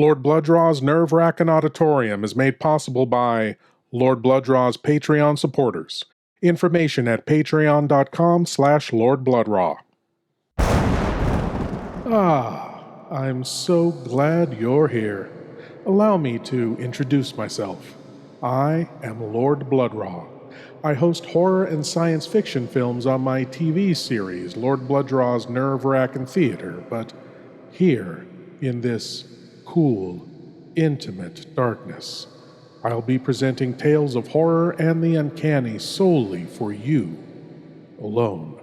Lord Blood-Rah's Nerve-Wrackin Auditorium is made possible by Lord Blood-Rah's Patreon supporters. Information at patreon.com/Lord Blood-Rah. I'm so glad you're here. Allow me to introduce myself. I am Lord Blood-Rah. I host horror and science fiction films on my TV series, Lord Blood-Rah's Nerve-Wrackin Theater, but here, in this cool, intimate darkness, I'll be presenting tales of horror and the uncanny solely for you, alone.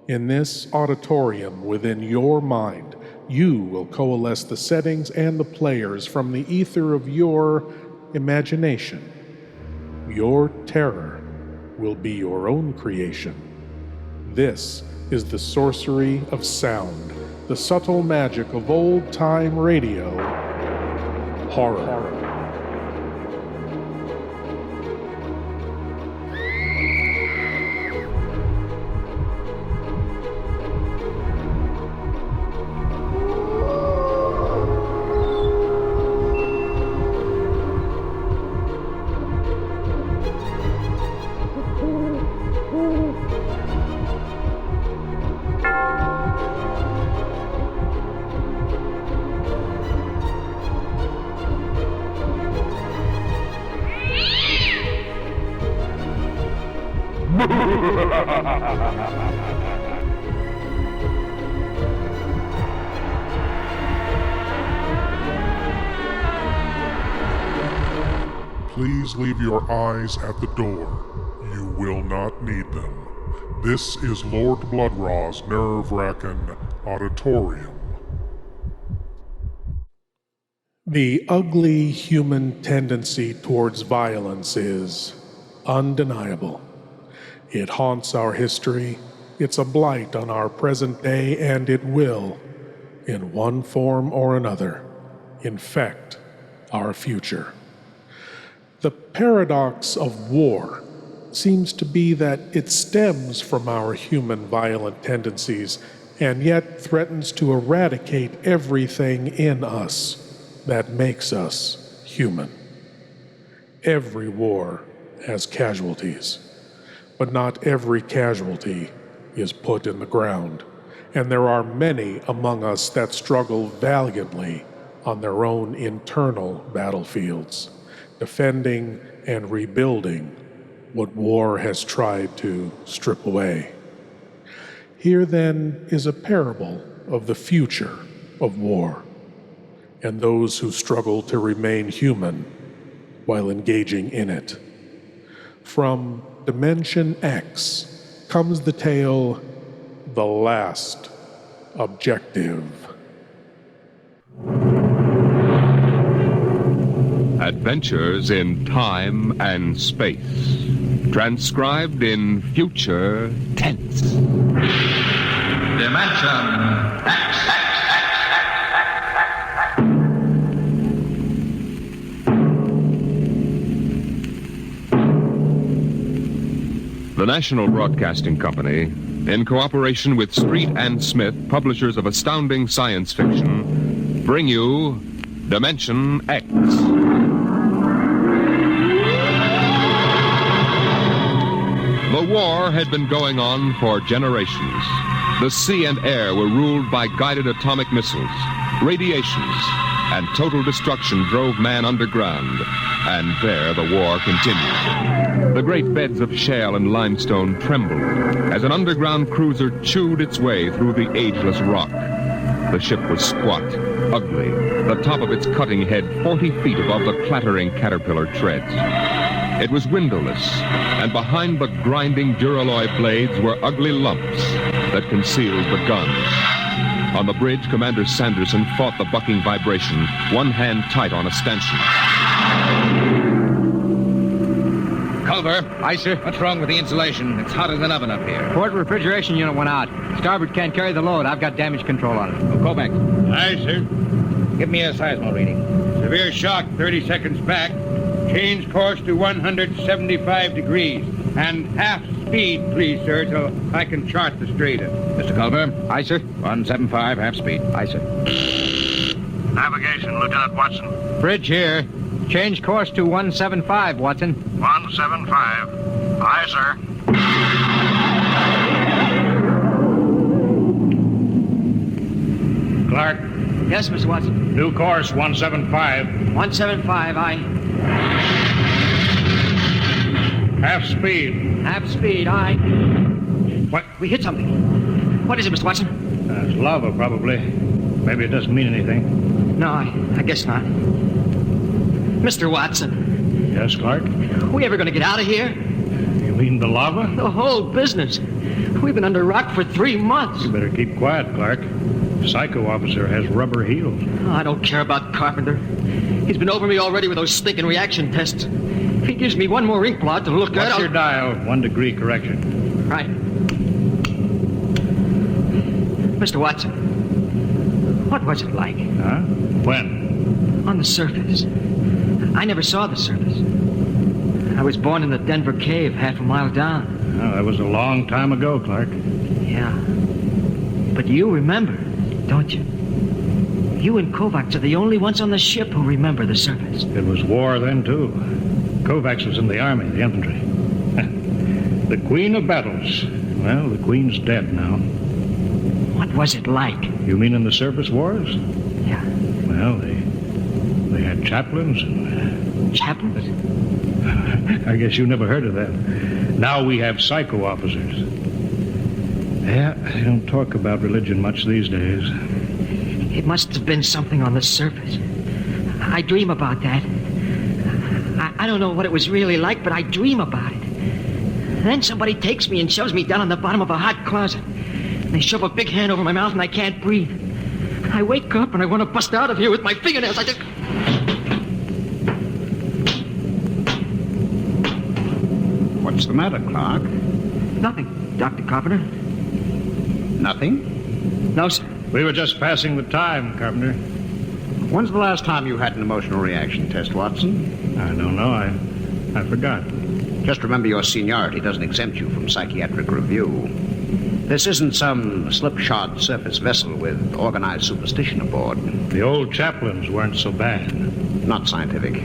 In this auditorium within your mind, you will coalesce the settings and the players from the ether of your imagination. Your terror will be your own creation. This is the sorcery of sound, the subtle magic of old-time radio, horror. Please leave your eyes at the door. You will not need them. This is Lord Blood-Rah's Nerve-Wrackin Auditorium. The ugly human tendency towards violence is undeniable. It haunts our history, it's a blight on our present day, and it will, in one form or another, infect our future. The paradox of war seems to be that it stems from our human violent tendencies and yet threatens to eradicate everything in us that makes us human. Every war has casualties, but not every casualty is put in the ground, and there are many among us that struggle valiantly on their own internal battlefields, defending and rebuilding what war has tried to strip away. Here then is a parable of the future of war, and those who struggle to remain human while engaging in it. From Dimension X comes the tale, The Last Objective. Adventures in time and space, transcribed in future tense. Dimension X. The National Broadcasting Company, in cooperation with Street and Smith, publishers of astounding science fiction, bring you Dimension X. The war had been going on for generations. The sea and air were ruled by guided atomic missiles. Radiations and total destruction drove man underground, and there the war continued. The great beds of shale and limestone trembled as an underground cruiser chewed its way through the ageless rock. The ship was squat, ugly, the top of its cutting head 40 feet above the clattering caterpillar treads. It was windowless, and behind the grinding duralloy blades were ugly lumps that concealed the guns. On the bridge, Commander Sanderson fought the bucking vibration, one hand tight on a stanchion. Culver. Aye, sir. What's wrong with the insulation? It's hot as an oven up here. Port refrigeration unit went out. Starboard can't carry the load. I've got damage control on it. Well, go back. Aye, sir. Give me a seismo reading. Severe shock 30 seconds back. Change course to 175 degrees. And half speed, please, sir, till I can chart the stratum. Mr. Culver. Aye, sir. 175, half speed. Aye, sir. Navigation, Lieutenant Watson. Bridge here. Change course to 175, Watson. 175. Aye, sir. Clark, Yes, Mr. Watson. new course 175. 175, aye. Half speed. Half speed, aye. What? We hit something. What is it, Mr. Watson? It's lava, probably. Maybe it doesn't mean anything. No, I guess not. Mr. Watson, Yes, Clark? we ever going to get out of here? You mean the lava? The whole business. We've been under rock for 3 months. You better keep quiet, Clark. Psycho officer has rubber heels. Oh, I don't care about Carpenter. He's been over me already with those stinking reaction tests. If he gives me one more ink blot to look at, What's I'll... your dial? 1 degree correction. Right. Mr. Watson, what was it like Huh? When? on the surface? I never saw the surface. I was born in the Denver cave, half a mile down. Well, that was a long time ago, Clark. Yeah. But you remember, don't you? You and Kovacs are the only ones on the ship who remember the surface. It was war then, too. Kovacs was in the army, the infantry. The queen of battles. Well, the queen's dead now. What was it like? You mean in the surface wars? Yeah. Well, they had chaplains and... Chaplains? I guess you never heard of that. Now we have psycho officers. Yeah, they don't talk about religion much these days. It must have been something on the surface. I dream about that. I don't know what it was really like, but I dream about it. Then somebody takes me and shoves me down on the bottom of a hot closet. And they shove a big hand over my mouth and I can't breathe. I wake up and I want to bust out of here with my fingernails. I just... What's the matter, Clark? Nothing, Dr. Carpenter. Nothing? No, sir. We were just passing the time, Carpenter. When's the last time you had an emotional reaction test, Watson? I don't know. I forgot. Just remember your seniority doesn't exempt you from psychiatric review. This isn't some slipshod surface vessel with organized superstition aboard. The old chaplains weren't so bad. Not scientific.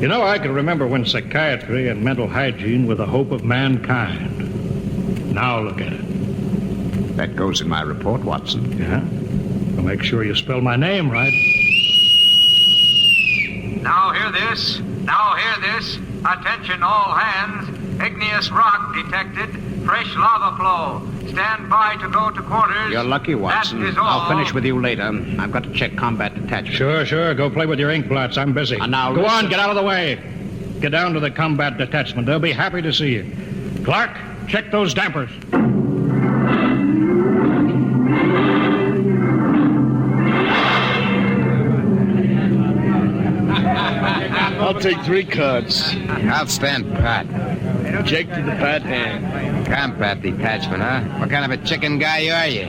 You know, I can remember when psychiatry and mental hygiene were the hope of mankind. Now look at it. That goes in my report, Watson. Yeah? Well, make sure you spell my name right. Now hear this. Now hear this. Attention all hands. Igneous rock detected. Fresh lava flow. Stand by to go to quarters. You're lucky, Watson. That is all. I'll finish with you later. I've got to check combat detachment. Sure. Go play with your ink blots. I'm busy. Now Go listen. on, get out of the way. Get down to the combat detachment. They'll be happy to see you. Clark, check those dampers. I'll take 3 cards. I'll stand pat. Jake to the pat hand. Combat detachment, huh? What kind of a chicken guy are you?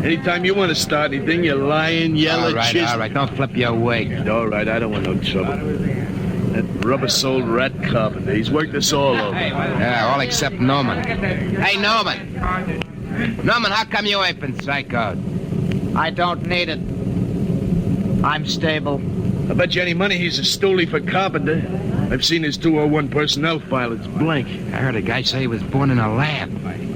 Anytime you want to start anything, you lying, yellow, All right. Don't flip your wig. All right, I don't want no trouble. That rubber-soled rat carpenter, he's worked us all over. Yeah, all except Norman. Hey, Norman. Norman, how come you ain't been psychoed? I don't need it. I'm stable. I bet you any money he's a stoolie for carpenter. I've seen his 201 personnel file. It's blank. I heard a guy say he was born in a lab.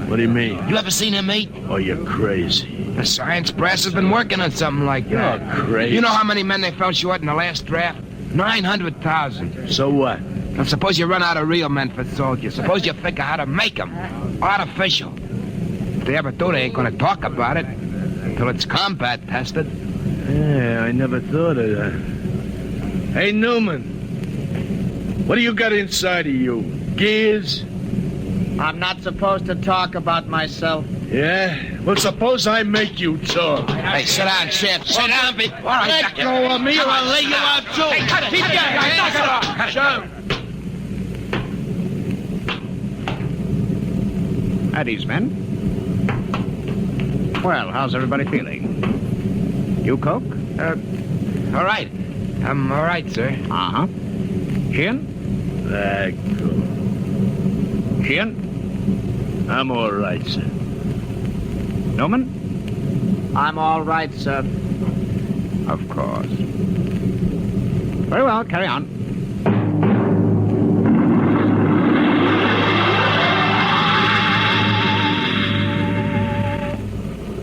What do you mean? You ever seen him, mate? Oh, you're crazy. The science press has been working on something like that. You're crazy. You know how many men they fell short in the last draft? 900,000. So what? Now, suppose you run out of real men for soldiers. Suppose you figure how to make them. Artificial. If they ever do, they ain't gonna talk about it until it's combat tested. Yeah, I never thought of that. Hey, Newman. What do you got inside of you? Gears? I'm not supposed to talk about myself. Yeah? Well, suppose I make you talk. Hey, sit down, Sheriff. Sit down, be... All right, Let go of me or I'll lay you out, too. Hey, cut it. Keep Cut it. going. Knock it off. Cut it. Sure. At ease, men. Well, how's everybody feeling? You, Coke? All right. I'm all right, sir. Uh-huh. Sheehan? That good. Sheehan? I'm all right, sir. Norman? I'm all right, sir. Of course. Very well, carry on.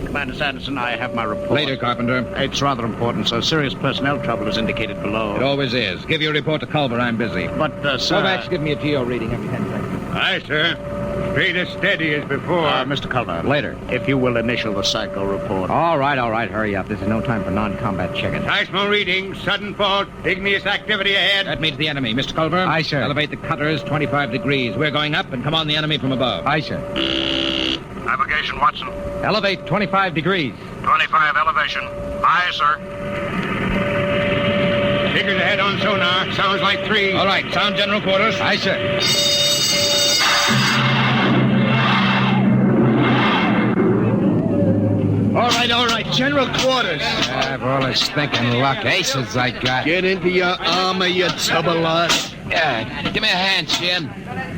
Commander Sanderson, I have my report. Later, Carpenter. It's rather important, sir. Serious personnel trouble is indicated below. It always is. Give your report to Culver. I'm busy. But, sir... Kovacs, give me a GO reading every 10 seconds. Aye, sir. Straight as steady as before. Mr. Culver. Later. If you will initial the cycle report. All right. Hurry up. This is no time for non-combat checking. Seismo reading, sudden fault, igneous activity ahead. That means the enemy. Mr. Culver? Aye, sir. Elevate the cutters 25 degrees. We're going up and come on the enemy from above. Aye, sir. Navigation, Watson. Elevate 25 degrees. 25 elevation. Aye, sir. Figures ahead on sonar. Sounds like 3. All right. Sound general quarters. Aye, sir. All right. General quarters. I've all this thinking luck. Aces I got. Get into your armor, you tub of lard. Yeah, give me a hand, Jim.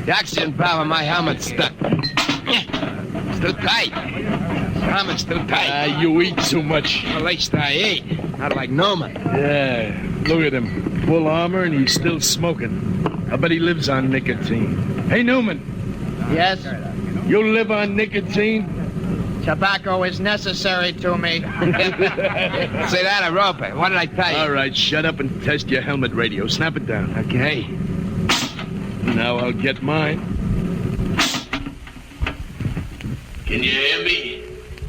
The oxygen valve on my helmet's stuck. It's too tight. Helmet's too tight. You eat too much. Well, at least I eat. Not like Newman. Yeah, look at him. Full armor and he's still smoking. I bet he lives on nicotine. Hey, Newman. Yes? You live on nicotine? Tobacco is necessary to me. Say that, I rope it. What did I tell you? All right, shut up and test your helmet radio. Snap it down. Okay. Now I'll get mine. Can you hear me?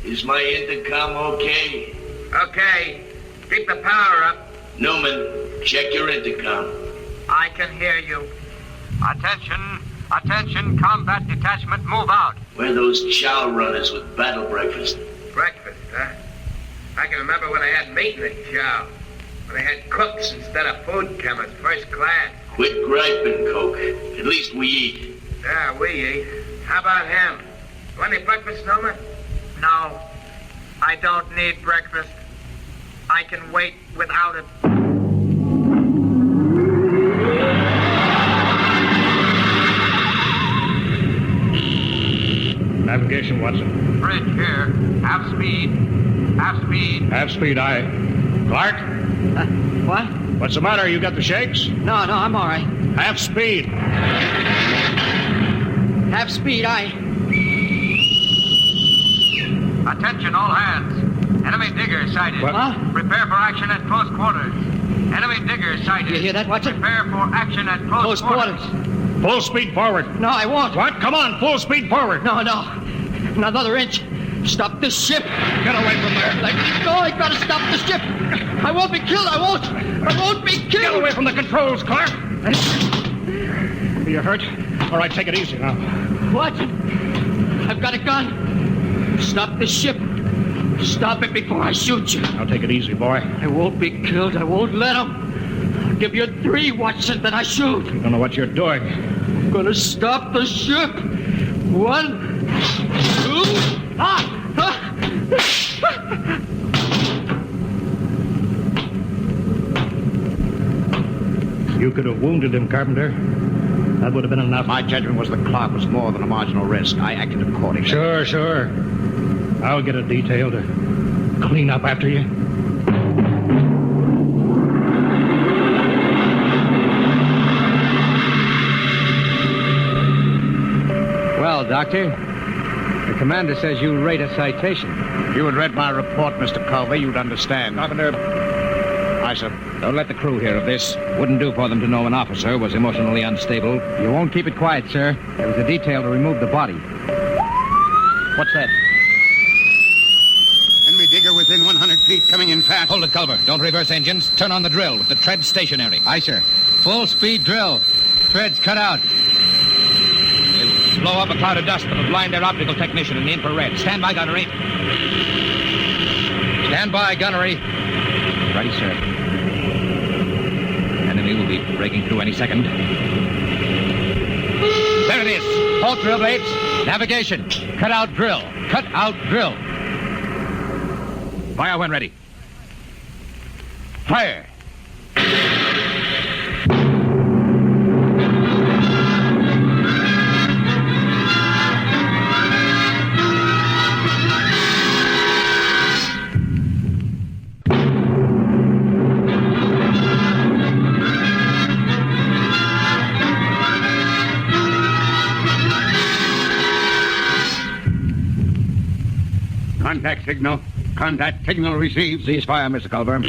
Is my intercom okay? Okay. Keep the power up. Newman, check your intercom. I can hear you. Attention, combat detachment, move out. We're those chow runners with battle breakfast. Breakfast, huh? I can remember when I had meat in the chow. When I had cooks instead of food chemists, first class. Quit griping, Coke. At least we eat. Yeah, we eat. How about him? Want any breakfast, Newman? No. I don't need breakfast. I can wait without it. Navigation, Watson. Bridge here. Half speed. Half speed, aye. Clark? What? What's the matter? You got the shakes? No, I'm all right. Half speed. Half speed, aye. Attention, all hands. Enemy digger sighted. What? Huh? Prepare for action at close quarters. Enemy digger sighted. You hear that, Watson? Prepare for action at close quarters. Full speed forward. No, I won't. What? Come on, full speed forward. No. Another inch. Stop this ship. Get away from there. Let me go. I gotta stop the ship. I won't be killed. I won't be killed. Get away from the controls, Clark. Are you hurt? All right, take it easy now. What? I've got a gun. Stop the ship. Stop it before I shoot you. Now take it easy, boy. I won't be killed. I won't let him. I'll give you 3, Watson, then I shoot. You don't know what you're doing. I'm gonna stop the ship. 1, 2, You could have wounded him, Carpenter. That would have been enough. My judgment was the clock was more than a marginal risk. I acted accordingly. Sure. I'll get a detail to clean up after you. Well, Doctor, the commander says you rate a citation. If you had read my report, Mr. Culver, you'd understand. Carpenter. Aye, sir. Don't let the crew hear of this. Wouldn't do for them to know an officer was emotionally unstable. You won't keep it quiet, sir. There was a detail to remove the body. What's that? Enemy digger within 100 feet, coming in fast. Hold it, Culver. Don't reverse engines. Turn on the drill with the tread stationary. Aye, sir. Full speed drill. Threads cut out. It'll blow up a cloud of dust that'll blind their optical technician in the infrared. Stand by, gunnery. Stand by, gunnery. Ready, sir. Enemy will be breaking through any second. There it is. Halt drill blades. Navigation. Cut out drill. Cut out drill. Fire when ready. Fire. Contact signal. Contact signal received. Cease fire, Mr. Culver.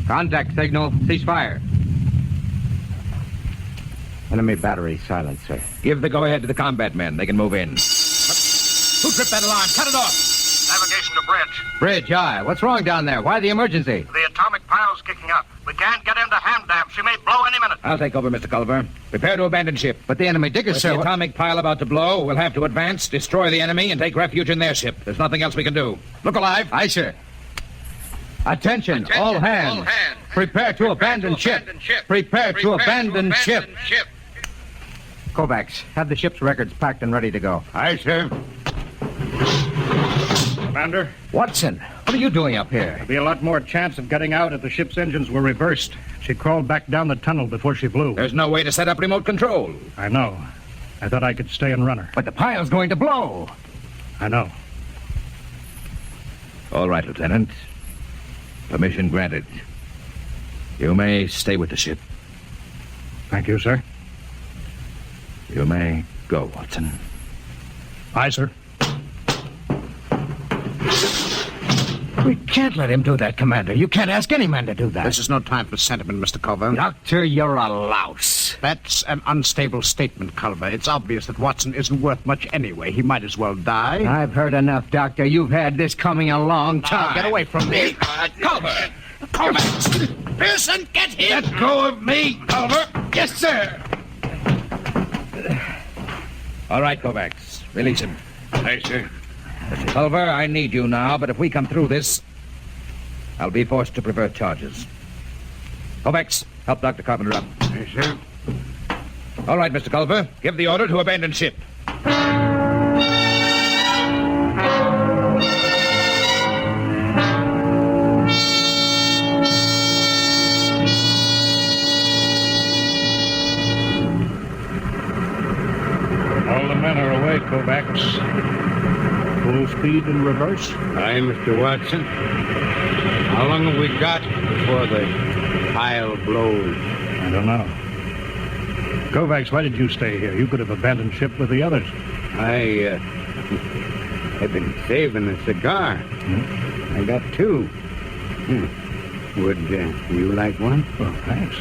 Contact signal. Cease fire. Enemy battery silenced, sir. Give the go-ahead to the combat men. They can move in. Who tripped that alarm? Cut it off. Navigation to bridge. Bridge, aye. What's wrong down there? Why the emergency? The atomic pile's kicking up. We can't get into hand dam. She may blow any minute. I'll take over, Mr. Culver. Prepare to abandon ship. But the enemy diggers, sir. With the atomic pile about to blow, we'll have to advance, destroy the enemy, and take refuge in their ship. There's nothing else we can do. Look alive. Aye, sir. Attention, all hands. Prepare to abandon ship. Prepare to abandon ship. Kovacs, have the ship's records packed and ready to go. Aye, sir. Commander? Watson, what are you doing up here? There'd be a lot more chance of getting out if the ship's engines were reversed. She crawled back down the tunnel before she flew. There's no way to set up remote control. I know. I thought I could stay and run her. But the pile's going to blow. I know. All right, Lieutenant. Permission granted. You may stay with the ship. Thank you, sir. You may go, Watson. Aye, sir. We can't let him do that, Commander. You can't ask any man to do that. This is no time for sentiment, Mr. Culver. Doctor, you're a louse. That's an unstable statement, Culver. It's obvious that Watson isn't worth much anyway. He might as well die. I've heard enough, Doctor. You've had this coming a long time. Get away from me. Culver! Culver! Pearson, get him! Let go of me, Culver! Yes, sir! All right, Kovacs. Release him. Aye, sir. Mr. Culver, I need you now, but if we come through this, I'll be forced to prefer charges. Kovacs, help Dr. Carpenter up. Aye, sir. All right, Mr. Culver, give the order to abandon ship. All the men are awake, Kovacs. Full speed in reverse. Aye, Mr. Watson. How long have we got before the pile blows? I don't know. Kovacs, why did you stay here? You could have abandoned ship with the others. I've been saving a cigar. I got two. Would you like one? Well, thanks.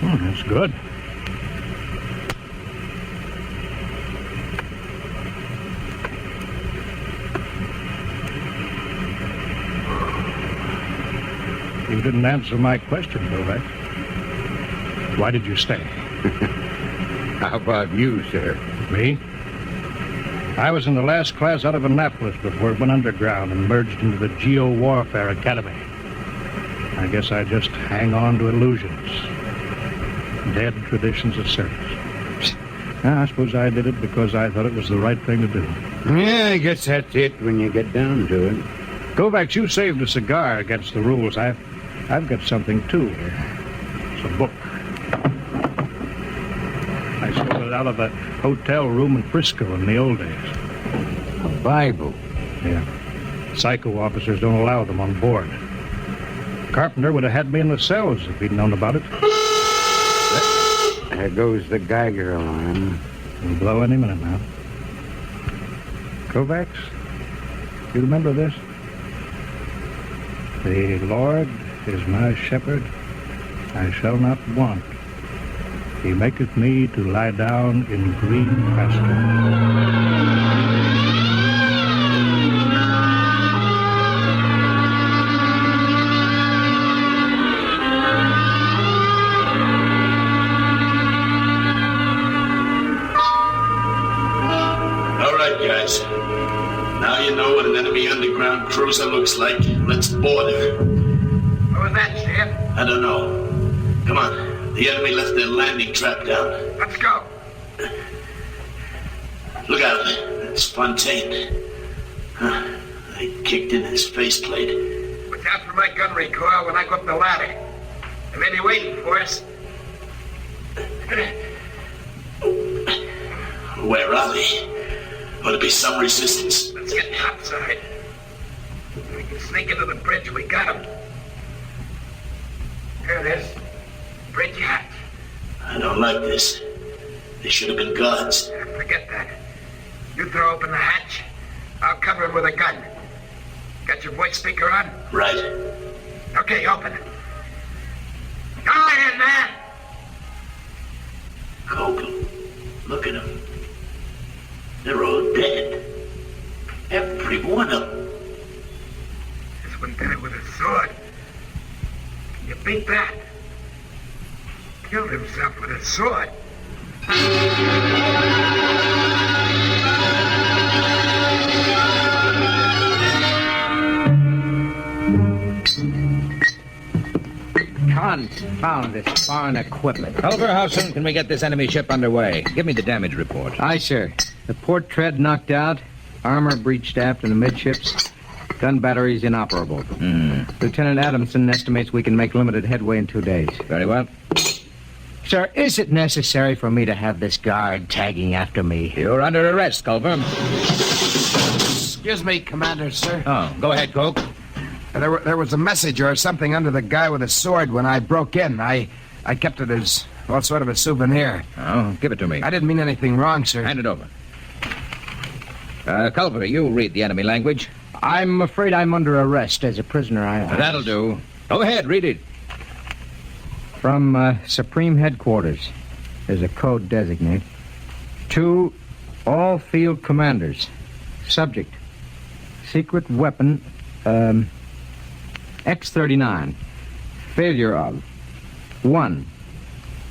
That's good. You didn't answer my question, Kovacs. Why did you stay? How about you, sir? Me? I was in the last class out of Annapolis before it went underground and merged into the Geo-Warfare Academy. I guess I just hang on to illusions. Dead traditions of service. I suppose I did it because I thought it was the right thing to do. Yeah, I guess that's it when you get down to it. Kovacs, you saved a cigar against the rules. I've got something, too, here. It's a book. I stole it out of a hotel room in Frisco in the old days. A Bible? Yeah. Psycho officers don't allow them on board. Carpenter would have had me in the cells if he'd known about it. There goes the Geiger alarm. It'll blow any minute now. Kovacs, you remember this? The Lord is my shepherd, I shall not want. He maketh me to lie down in green pastures. Guys, now you know what an enemy underground cruiser looks like. Let's board her. What was that, Steve? I don't know. Come on. The enemy left their landing trap down. Let's go. Look out. That's Fontaine. They kicked in his faceplate. Watch out for my gun recoil when I go up the ladder. They may be waiting for us. Where are they? Ought to be some resistance. Let's get outside. We can sneak into the bridge. We got him. Here it is. Bridge hatch. I don't like this. They should have been guards. Forget that. You throw open the hatch. I'll cover him with a gun. Got your voice speaker on? Right. Okay, open it. Go ahead, man! Coke, look at them. They're all dead. Every one of them. This one did it with a sword. Can you beat that? Killed himself with a sword. Confound this foreign equipment. Culver, how soon can we get this enemy ship underway? Give me the damage report. Aye, sir. The port tread knocked out, armor breached aft in the midships, gun batteries inoperable. Lieutenant Adamson estimates we can make limited headway in 2 days. Very well. Sir, is it necessary for me to have this guard tagging after me? You're under arrest, Culver. Excuse me, Commander, sir. Oh, go ahead, Coke. There was a message or something under the guy with a sword when I broke in. I kept it as, well, sort of a souvenir. Oh, give it to me. I didn't mean anything wrong, sir. Hand it over. Culver, you read the enemy language. I'm afraid I'm under arrest as a prisoner. That'll do. Go ahead, read it. From Supreme Headquarters, there's a code designate. To all field commanders. Subject, secret weapon, X-39. Failure of 1.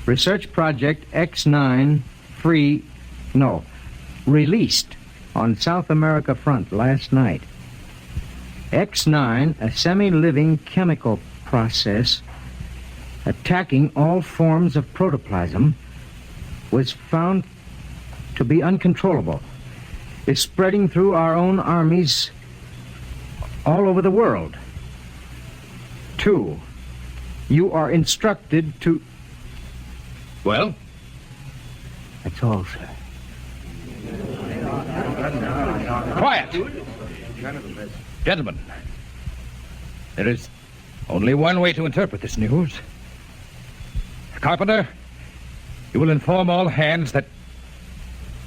Research project X9 released on South America front last night. X9, a semi-living chemical process attacking all forms of protoplasm, was found to be uncontrollable. It's spreading through our own armies all over the world. 2, you are instructed to... Well? That's all, sir. Quiet! Gentlemen, there is only one way to interpret this news. Carpenter, you will inform all hands that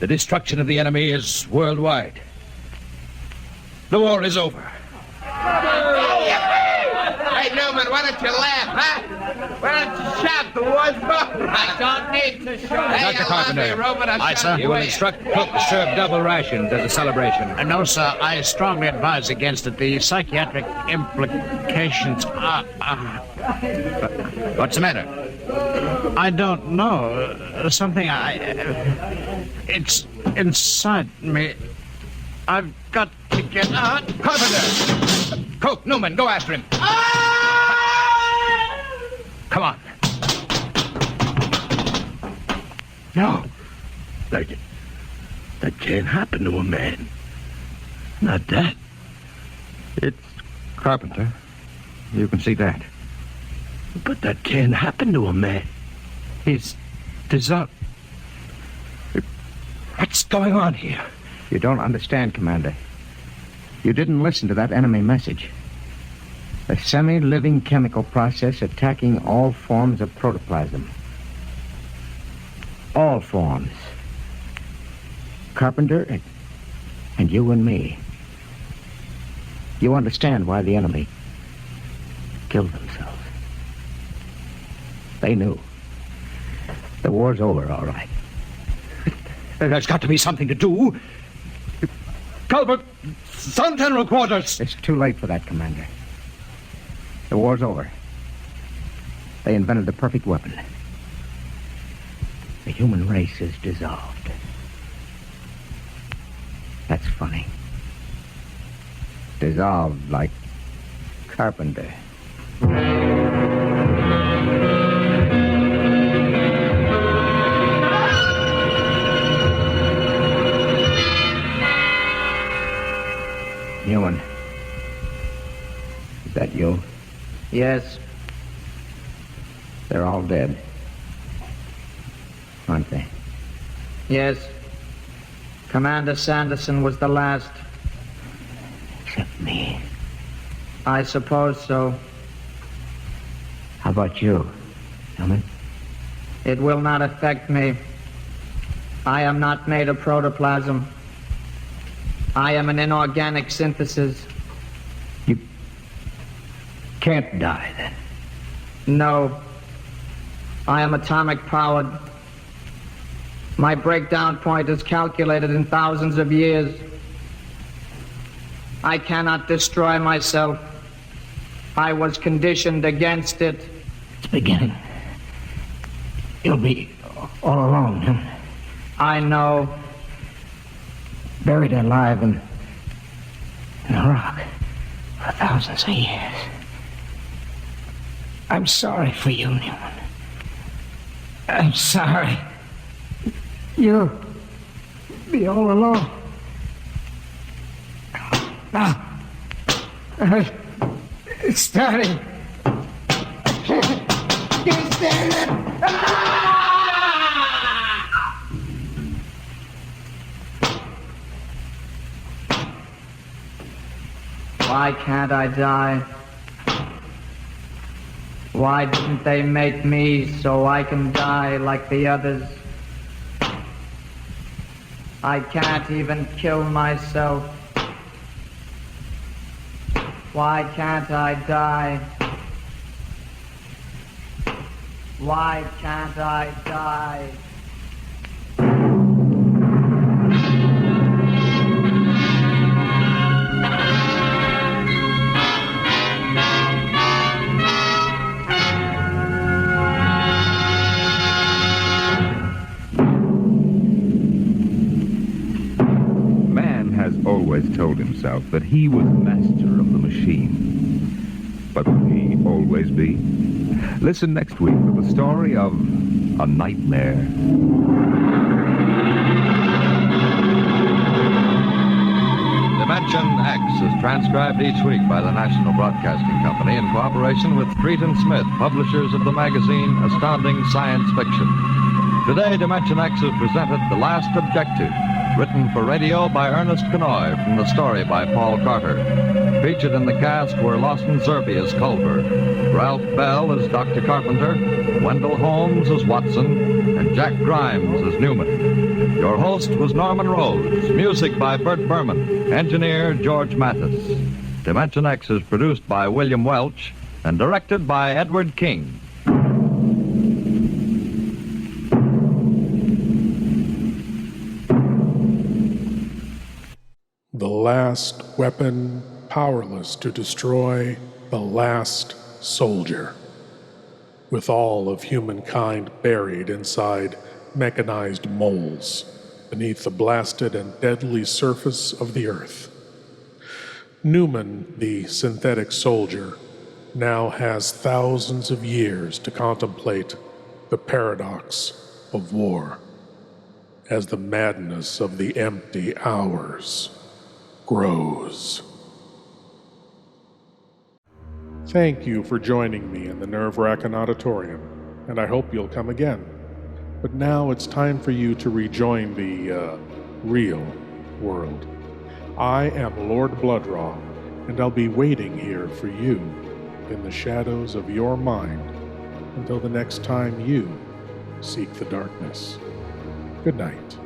the destruction of the enemy is worldwide. The war is over. Hey, Newman, why don't you laugh, huh? Why don't you shout? The war's over. I don't need to shout. Dr. Carpenter, Aye, sir. You will instruct Cook to serve double rations as a celebration. No, sir. I strongly advise against it. The psychiatric implications are... What's the matter? I don't know. Something it's inside me. I've got to get out. Carpenter! Coke, Newman, go after him. Come on. No. That can't happen to a man. Not that. It's Carpenter. You can see that. But that can't happen to a man. He's dissolved. What's going on here? You don't understand, Commander. You didn't listen to that enemy message. A semi-living chemical process attacking all forms of protoplasm. All forms. Carpenter and you and me. You understand why the enemy killed themselves. They knew. The war's over, all right. There's got to be something to do. Culver, Sun General Quarters. It's too late for that, Commander. The war's over. They invented the perfect weapon. The human race is dissolved. That's funny. Dissolved like Carpenter. Newman. Is that you? Yes. They're all dead. Aren't they? Yes. Commander Sanderson was the last. Except me. I suppose so. How about you, Newman? It will not affect me. I am not made of protoplasm. I am an inorganic synthesis. You can't die, then. No. I am atomic powered. My breakdown point is calculated in thousands of years. I cannot destroy myself. I was conditioned against it. It's beginning. You'll be all alone, huh? I know. Buried alive in the rock for thousands of years. I'm sorry for you, Newman. I'm sorry. You'll be all alone. Now, it's starting. Can't stand it. Why can't I die? Why didn't they make me so I can die like the others? I can't even kill myself. Why can't I die? Why can't I die? Always told himself that he was master of the machine. But will he always be? Listen next week for the story of a nightmare. Dimension X is transcribed each week by the National Broadcasting Company in cooperation with Street & Smith, publishers of the magazine Astounding Science Fiction. Today, Dimension X has presented The Last Objective, written for radio by Ernest Kenoy from the story by Paul Carter. Featured in the cast were Lawson Zerbe as Culver, Ralph Bell as Dr. Carpenter, Wendell Holmes as Watson, and Jack Grimes as Newman. Your host was Norman Rose. Music by Bert Berman. Engineer George Mathis. Dimension X is produced by William Welch and directed by Edward King. The last weapon powerless to destroy the last soldier, with all of humankind buried inside mechanized moles beneath the blasted and deadly surface of the earth. Newman, the synthetic soldier, now has thousands of years to contemplate the paradox of war as the madness of the empty hours grows. Thank you for joining me in the Nerve-Wrackin Auditorium, and I hope you'll come again. But now it's time for you to rejoin the, real world. I am Lord Blood-Rah, and I'll be waiting here for you in the shadows of your mind until the next time you seek the darkness. Good night.